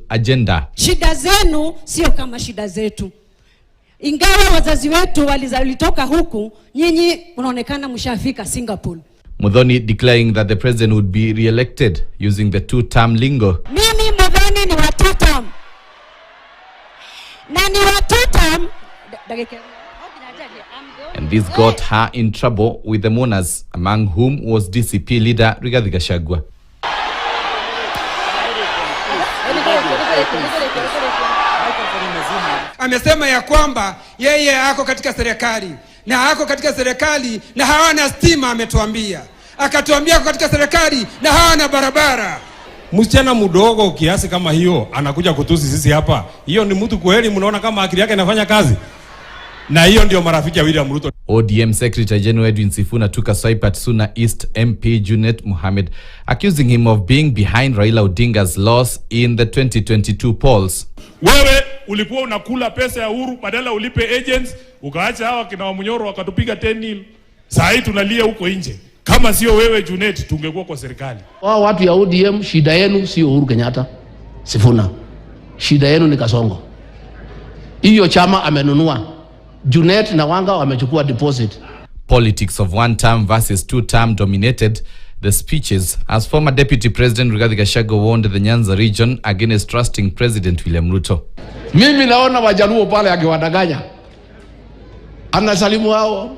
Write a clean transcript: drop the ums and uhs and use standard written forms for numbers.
agenda. Shida zenu sio kama shida zetu. Ingawa wazazi wetu walitoka huku, nyinyi unaonekana mshafika Singapore. Muthoni declaring that the president would be re-elected using the two-term lingo. Mimi Muthoni ni wa two-term. Na ni wa two-term. And this got her in trouble with the mourners, among whom was DCP leader Rigathi Gachagua. Amesema ya kwamba yeye ako katika serikali na hawana stima, ametuambia. Akatuambia katika serikali na hawana barabara. Msichana mdogo kiasi kama hiyo anakuja kutusi sisi hapa. Hiyo ni mtu kweli mnaona kama akili yake inafanya kazi? Na hiyo ndio marafiki ya William Ruto. ODM Secretary General Edwin Sifuna took a swipe at Suna East MP Junet Mohamed, accusing him of being behind Raila Odinga's loss in the 2022 polls. Wewe ulikuwa unakula pesa ya Uhuru, badala ulipe agents, ukaacha hawa kina Wamunyoro wakatupiga 10-0. Sasa hii tunalia huko nje. Kama sio wewe Junet, tungekuwa kwa serikali. Wao watu ya ODM, shida yenu sio Uhuru Kenyatta, Sifuna. Shida yenu ni Kasongo. Hiyo chama amenunua. Junet na Wanga wamechukua deposit. Politics of one term versus two term dominated the speeches as former Deputy President Rigathi Gachagua warned the Nyanza region against trusting President William Ruto. Mimi naona Wajaluo pale akiwadanganya. Anasalimu hao.